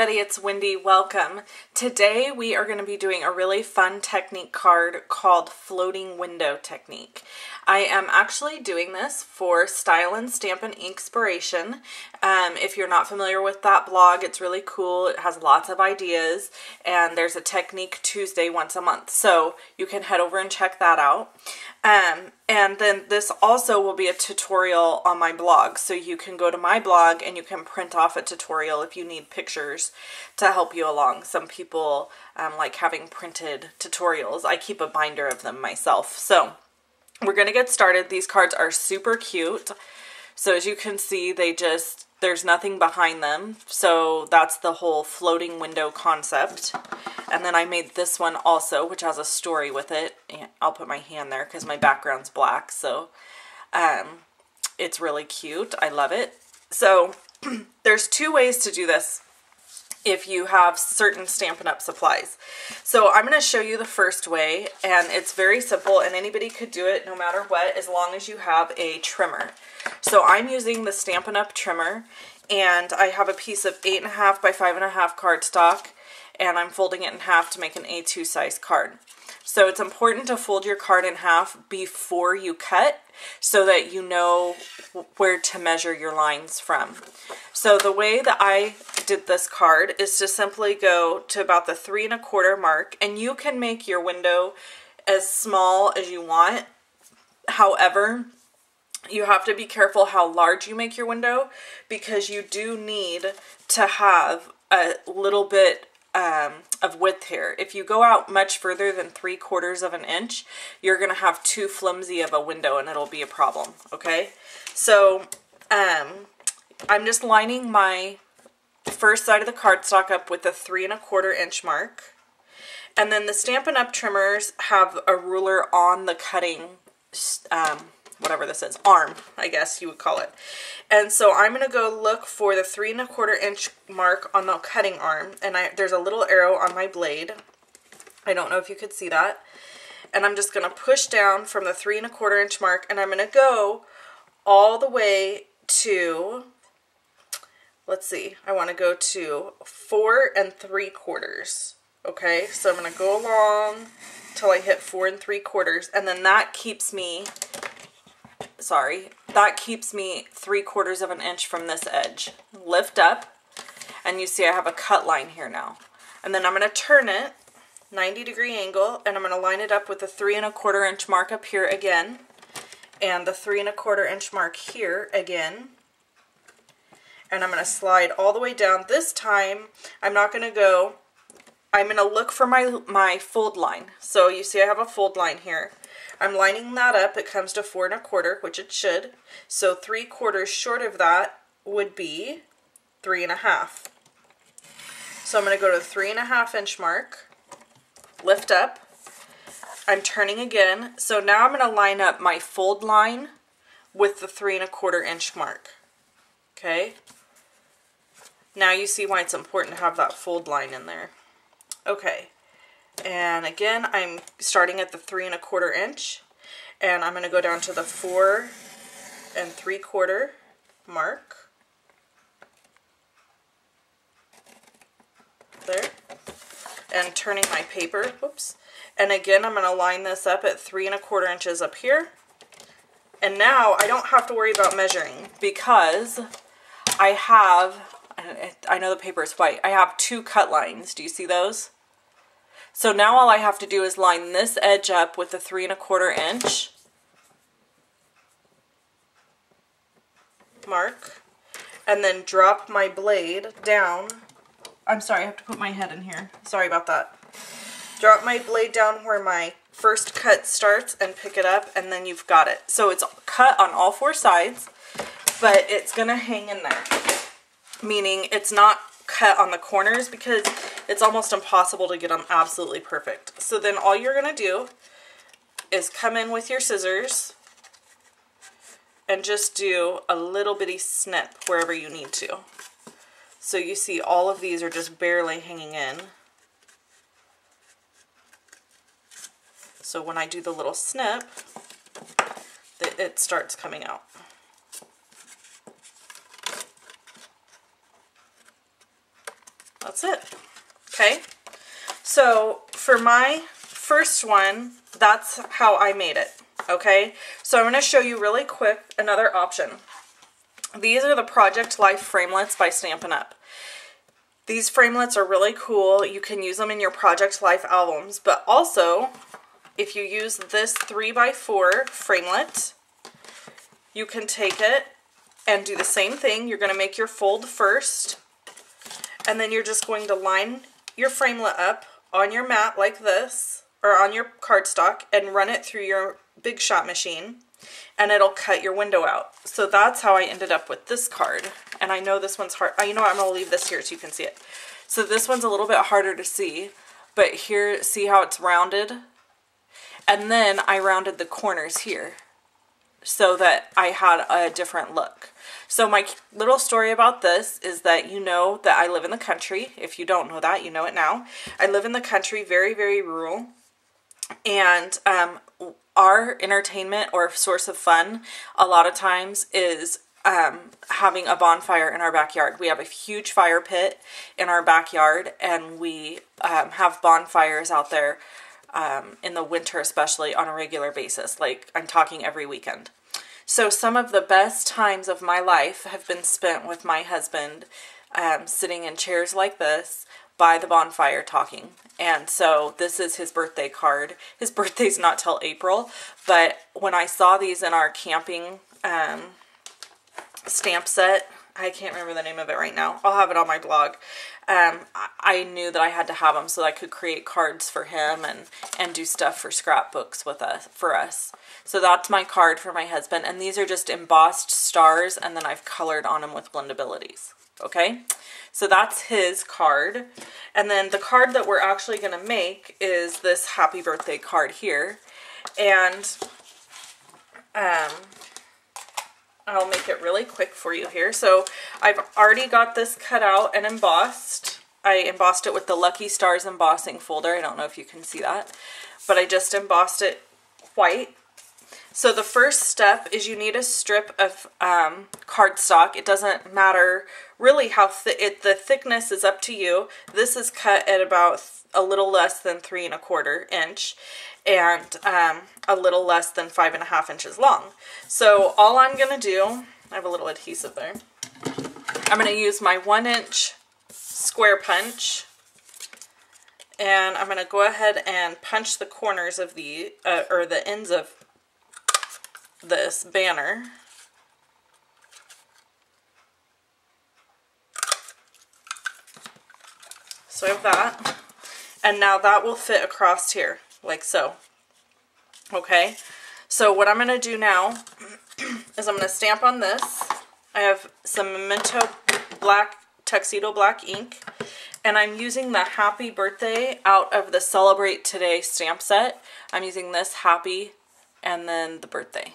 everybody, it's Wendy. Welcome. Today we are going to be doing a really fun technique card called Floating Window Technique. I am actually doing this for Style and Stamp and Inkspiration. If you're not familiar with that blog, it's really cool. It has lots of ideas, and there's a Technique Tuesday once a month, so you can head over and check that out. And then this also will be a tutorial on my blog, so you can go to my blog and you can print off a tutorial if you need pictures to help you along. Some people like having printed tutorials. I keep a binder of them myself. So we're going to get started. These cards are super cute. So as you can see, there's nothing behind them. So that's the whole floating window concept. And then I made this one also, which has a story with it. I'll put my hand there because my background's black. So it's really cute. I love it. So there's two ways to do this if you have certain Stampin' Up! Supplies. So I'm going to show you the first way, and it's very simple, and anybody could do it no matter what, as long as you have a trimmer. So I'm using the Stampin' Up! Trimmer, and I have a piece of 8.5 by 5.5 cardstock, and I'm folding it in half to make an A2 size card. So it's important to fold your card in half before you cut so that you know where to measure your lines from. So the way that I did this card is to simply go to about the 3 1/4 mark, and you can make your window as small as you want. However, you have to be careful how large you make your window, because you do need to have a little bit of width here. If you go out much further than 3/4 of an inch, you're going to have too flimsy of a window and it'll be a problem, okay? So I'm just lining my first side of the cardstock up with a 3 1/4 inch mark. And then the Stampin' Up! Trimmers have a ruler on the cutting, whatever this is, arm, I guess you would call it. And so I'm going to go look for the 3 1/4 inch mark on the cutting arm, and there's a little arrow on my blade. I don't know if you could see that. And I'm just going to push down from the 3 1/4 inch mark, and I'm going to go all the way to, let's see, I want to go to 4 3/4. Okay, so I'm going to go along till I hit 4 3/4, and then that keeps me, that keeps me 3/4 of an inch from this edge. Lift up, and you see I have a cut line here now. And then I'm going to turn it 90-degree angle, and I'm going to line it up with the 3 1/4 inch mark up here again, and the 3 1/4 inch mark here again. And I'm going to slide all the way down. This time, I'm not going to go, I'm going to look for my fold line. So you see I have a fold line here. I'm lining that up. It comes to 4 1/4, which it should. So 3/4 short of that would be 3 1/2. So I'm going to go to the 3 1/2 inch mark, lift up. I'm turning again. So now I'm going to line up my fold line with the 3 1/4 inch mark. Okay. Now you see why it's important to have that fold line in there. Okay. And again, I'm starting at the 3 1/4 inch, and I'm going to go down to the 4 3/4 mark. There. And turning my paper, whoops. And again, I'm going to line this up at 3 1/4 inches up here. And now I don't have to worry about measuring, because I know the paper is white, I have 2 cut lines. Do you see those? So now all I have to do is line this edge up with the 3 1/4 inch mark, and then drop my blade down. I'm sorry, I have to put my head in here. Sorry about that. Drop my blade down where my first cut starts and pick it up, and then you've got it. So it's cut on all 4 sides, but it's going to hang in there, meaning it's not cut on the corners, because it's almost impossible to get them absolutely perfect. So then all you're going to do is come in with your scissors and just do a little bitty snip wherever you need to. So you see all of these are just barely hanging in. So when I do the little snip, it starts coming out. That's it. Okay, so for my first one, that's how I made it. Okay, so I'm going to show you really quick another option. These are the Project Life framelits by Stampin' Up. These framelits are really cool. You can use them in your Project Life albums, but also if you use this 3x4 framelit, you can take it and do the same thing. You're going to make your fold first, and then you're just going to line your framelit up on your mat like this, or on your cardstock, and run it through your Big Shot machine, and it'll cut your window out. So that's how I ended up with this card. And I know this one's hard. You know what, I'm going to leave this here so you can see it. So this one's a little bit harder to see, but here, see how it's rounded? And then I rounded the corners here so that I had a different look. So my little story about this is that you know that I live in the country. If you don't know that, you know it now. I live in the country, very, very rural. And our entertainment or source of fun a lot of times is having a bonfire in our backyard. We have a huge fire pit in our backyard, and we have bonfires out there in the winter, especially, on a regular basis. Like, I'm talking every weekend. So some of the best times of my life have been spent with my husband sitting in chairs like this by the bonfire talking. And so this is his birthday card. His birthday's not till April, but when I saw these in our camping stamp set, I can't remember the name of it right now. I'll have it on my blog. I knew that I had to have them so that I could create cards for him and do stuff for scrapbooks for us. So that's my card for my husband. And these are just embossed stars, and then I've colored on them with Blendabilities. Okay? So that's his card. And then the card that we're actually going to make is this happy birthday card here. And I'll make it really quick for you here. So I've already got this cut out and embossed. I embossed it with the Lucky Stars embossing folder. I don't know if you can see that, but I just embossed it white. So the first step is you need a strip of cardstock. It doesn't matter really how thick, the thickness is up to you. This is cut at about a little less than 3 1/4 inch. And a little less than 5 1/2 inches long. So all I'm going to do, I have a little adhesive there. I'm going to use my 1-inch square punch, and I'm going to go ahead and punch the corners of the, or the ends of this banner. So I have that, and now that will fit across here. Like so. Okay, so what I'm going to do now is I'm going to stamp on this. I have some Memento black, tuxedo black ink, and I'm using the Happy Birthday out of the Celebrate Today stamp set. I'm using this Happy and then the birthday.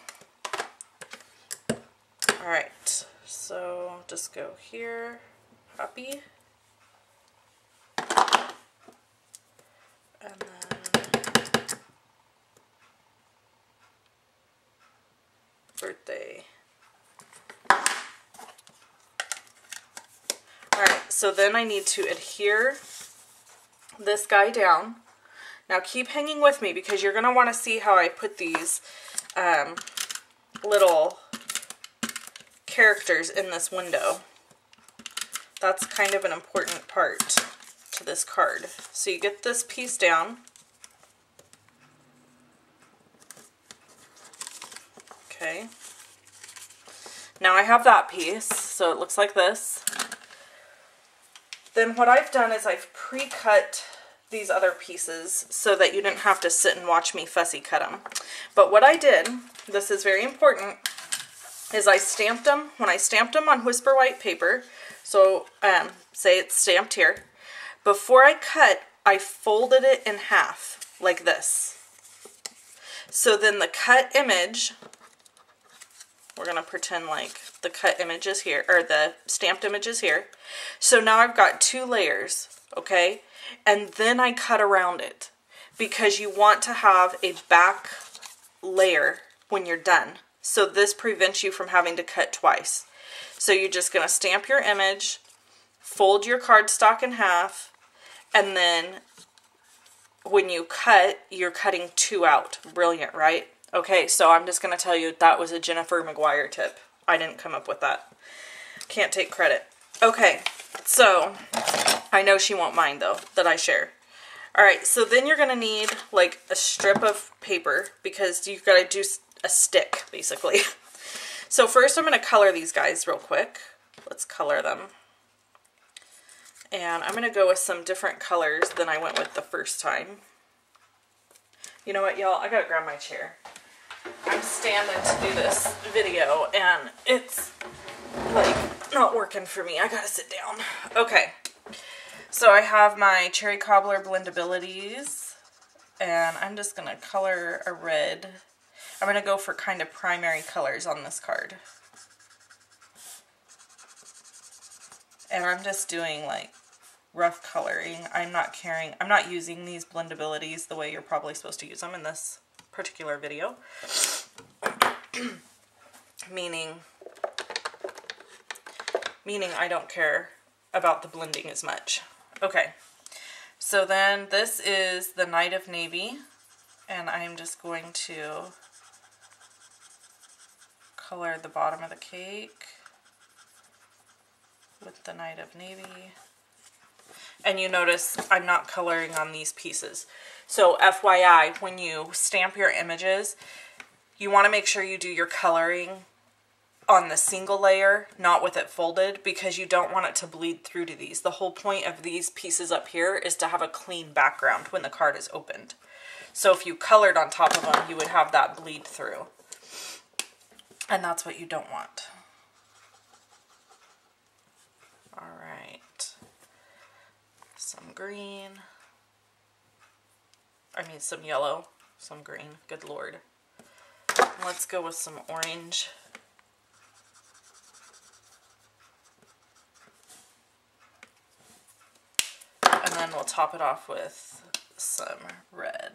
Alright, so just go here, Happy, and then birthday. Alright, so then I need to adhere this guy down. Now keep hanging with me because you're going to want to see how I put these little characters in this window. That's kind of an important part to this card. So you get this piece down. Okay. Now I have that piece, so it looks like this. Then what I've done is I've pre-cut these other pieces so that you didn't have to sit and watch me fussy cut them. But what I did, this is very important, is I stamped them. When I stamped them on Whisper White paper, so say it's stamped here, before I cut, I folded it in half like this. So then the cut image, we're going to pretend like the cut image is here, or the stamped image is here. So now I've got 2 layers, okay? And then I cut around it because you want to have a back layer when you're done. So this prevents you from having to cut twice. So you're just going to stamp your image, fold your cardstock in half, and then when you cut, you're cutting 2 out. Brilliant, right? Okay, so I'm just going to tell you that was a Jennifer McGuire tip. I didn't come up with that. Can't take credit. Okay, so I know she won't mind though that I share. Alright, so then you're going to need like a strip of paper because you've got to do a stick basically. So first I'm going to color these guys real quick. Let's color them. And I'm going to go with some different colors than I went with the first time. You know what, y'all? I got to grab my chair. I'm standing to do this video and it's like not working for me. I got to sit down. Okay. So I have my Cherry Cobbler Blendabilities, and I'm just going to color a red. I'm going to go for kind of primary colors on this card. And I'm just doing like rough coloring. I'm not using these Blendabilities the way you're probably supposed to use them in this particular video. Meaning I don't care about the blending as much. Okay, so then this is the Night of Navy, and I'm just going to color the bottom of the cake with the Night of Navy. And you notice I'm not coloring on these pieces. So FYI, when you stamp your images, you want to make sure you do your coloring on the single layer, not with it folded, because you don't want it to bleed through to these. The whole point of these pieces up here is to have a clean background when the card is opened. So if you colored on top of them, you would have that bleed through. And that's what you don't want. All right. Some green. Some yellow, some green. Good Lord. Let's go with some orange. And then we'll top it off with some red.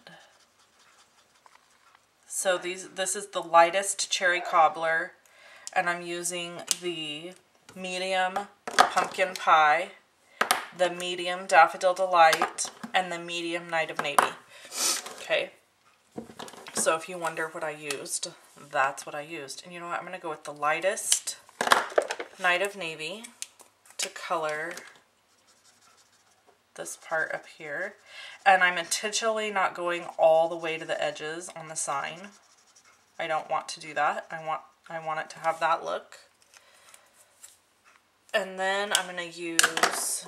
So this is the lightest Cherry Cobbler, and I'm using the medium Pumpkin Pie, the medium Daffodil Delight, and the medium Night of Navy. Okay, so if you wonder what I used, that's what I used. And you know what, I'm going to go with the lightest Night of Navy to color this part up here. And I'm intentionally not going all the way to the edges on the sign. I don't want to do that. I want it to have that look. And then I'm going to use,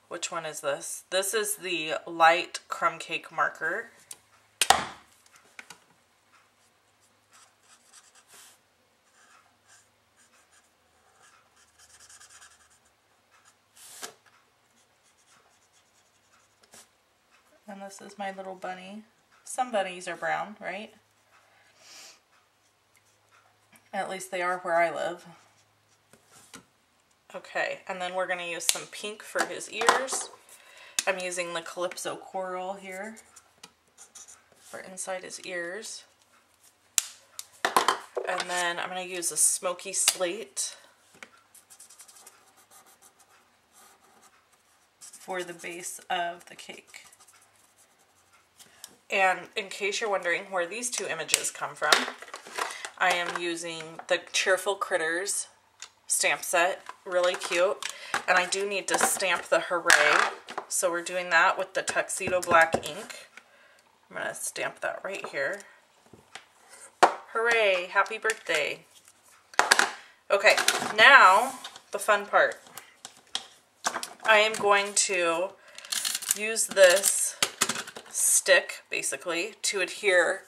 which one is this? This is the light crumb cake marker. And this is my little bunny. Some bunnies are brown, right? At least they are where I live. Okay, and then we're going to use some pink for his ears. I'm using the Calypso Coral here for inside his ears. And then I'm going to use a smoky slate for the base of the cake. And in case you're wondering where these two images come from, I am using the Cheerful Critters stamp set. Really cute. And I do need to stamp the Hooray. So we're doing that with the Tuxedo Black ink. I'm going to stamp that right here. Hooray! Happy birthday! Okay, now the fun part. I am going to use this stick, basically, to adhere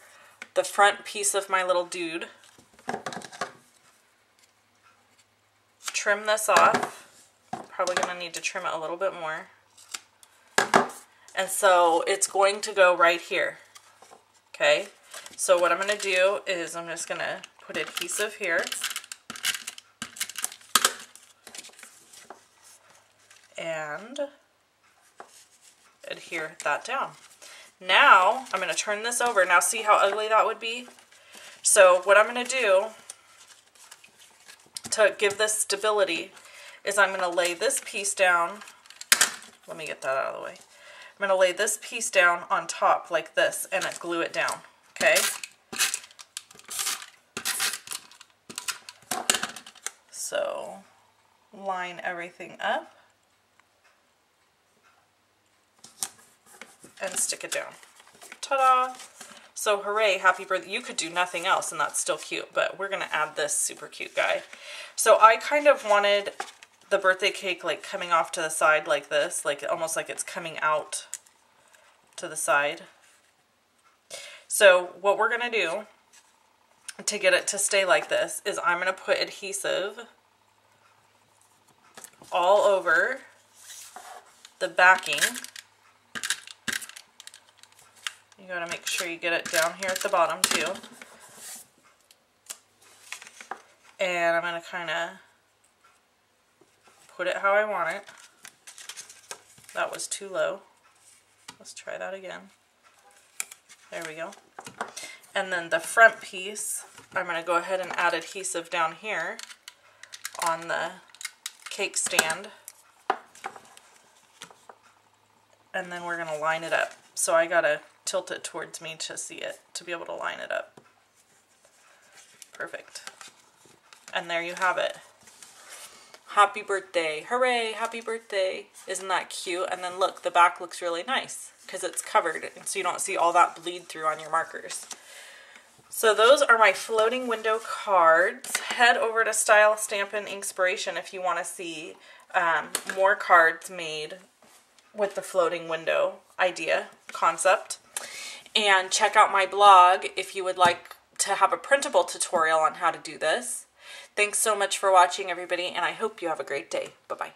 the front piece of my little dude. Trim this off. Probably going to need to trim it a little bit more. And so it's going to go right here. Okay, so what I'm going to do is I'm just going to put adhesive here. And adhere that down. Now I'm going to turn this over. Now see how ugly that would be? So what I'm going to do to give this stability is I'm going to lay this piece down. Let me get that out of the way. I'm going to lay this piece down on top like this and glue it down, okay? So line everything up and stick it down. Ta-da! So hooray, happy birthday. You could do nothing else and that's still cute, but we're gonna add this super cute guy. So I kind of wanted the birthday cake like coming off to the side like this, like almost like it's coming out to the side. So what we're gonna do to get it to stay like this is I'm gonna put adhesive all over the backing. You gotta make sure you get it down here at the bottom too. And I'm gonna kinda put it how I want it. That was too low. Let's try that again. There we go. And then the front piece, I'm gonna go ahead and add adhesive down here on the cake stand. And then we're gonna line it up. So I gotta tilt it towards me to see it, to be able to line it up. Perfect. And there you have it. Happy birthday. Hooray, happy birthday. Isn't that cute? And then look, the back looks really nice because it's covered, and so you don't see all that bleed through on your markers. So those are my floating window cards. Head over to Style, Stampin' Inkspiration if you want to see more cards made with the floating window idea, concept. And check out my blog if you would like to have a printable tutorial on how to do this. Thanks so much for watching, everybody, and I hope you have a great day. Bye-bye.